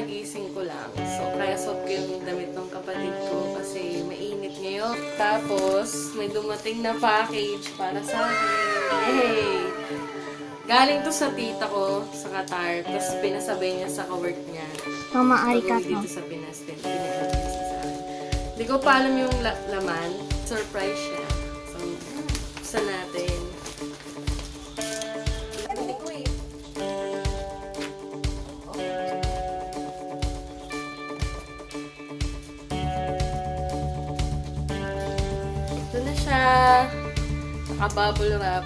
kakagising ko lang. So, kaya suot ko yung damit ng kapatid ko kasi mainit ngayon. Tapos, may dumating na package para sa akin. Yay! Galing to sa tita ko sa Qatar. Tapos, pinasabay niya sa kawork niya. Mama, arigato. Dito sa Pinas din. Pinag-alis sa akin. Hindi ko pa alam yung laman. Surprise siya. So, buksan natin. Ito na siya. Naka-bubble wrap.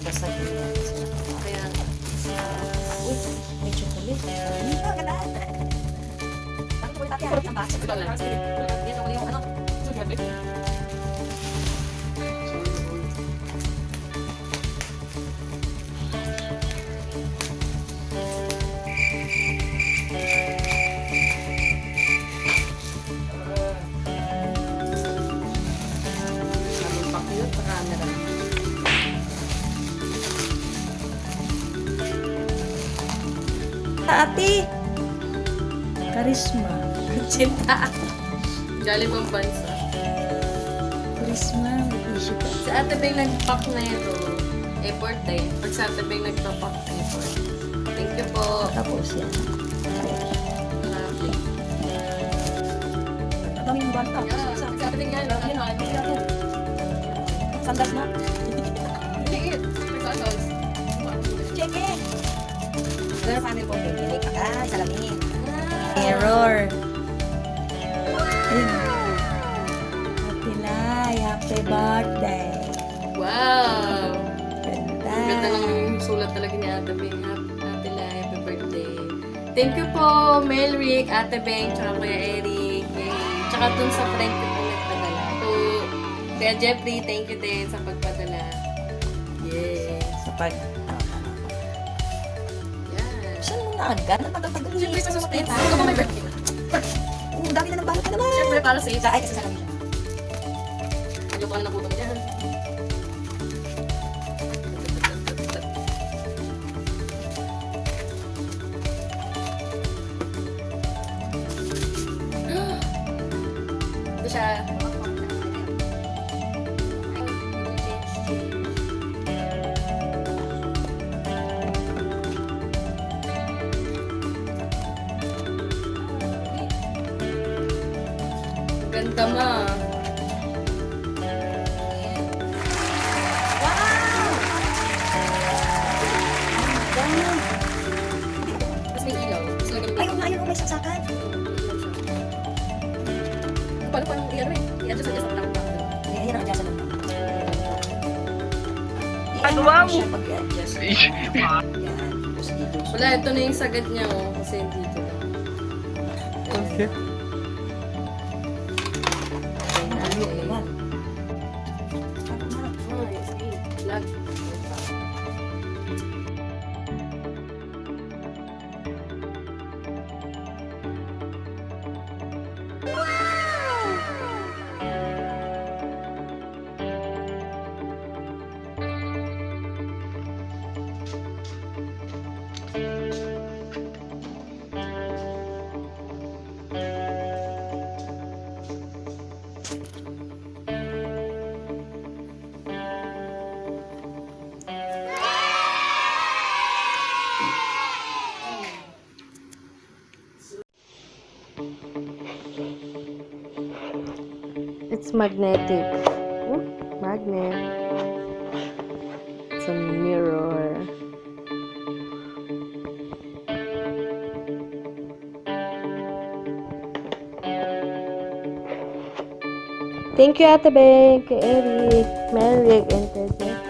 Basta yan. Kaya, Uy, may chocolate. ito lang. Sabi pa cute sa camera. Ate! Karisma. Cinta. Galing pang bansa. Karisma. Mag-issue ka. Si Ate Beng nag-pack na ito. Airport day. Pag sa Ate Beng nagpa-pack airport. Thank you po. Tapos yan. Lovely. Ang dami yung banta. Yeah, si Ate Beng yan. Sandas na. Liit. Sasos. Check it! Girl, family po. May kaka, salamin. Error. Happy Lai, happy birthday. Wow! Ganda. Ang ganda lang yung sulat talaga ni Ate Beng. Ate Lai, happy birthday. Thank you po, Melrick, Ate Beng, tsaka Kuya Eric. Yay. Tsaka dun sa friend ko po nagpadala. To Kuya Jeffrey, thank you din sa pagpadala. Yay! Sa pag... Yan. Saan mo na agad? Ang tagal-tagal yun. Siyempre, sa susunod tayo. Ikaw ba may birthday? Ang dami na ng balot ka naman. Siyempre, para sa isa. Ay, kasi sa kanila. Ayoko ka na naputo niya. Ito siya. Ganda ma. Tapos may ilaw. Tapos lagyan mo Ay, oo nga, yun, may saksakan. paano i-ano eh? I-adjust sa lang. Yan ang adjust lang. Ano ba mo? Siya pag-adjust. Yan. Tapos dito. Wala, ito na yung sagad niya oh. Kasi dito lang. Okay. Ayun, yan. Nice. Lag. It's magnetic. Oh, magnet. It's a mirror. Thank you, Ate Beng, kay Eric, Merrick, and Ted.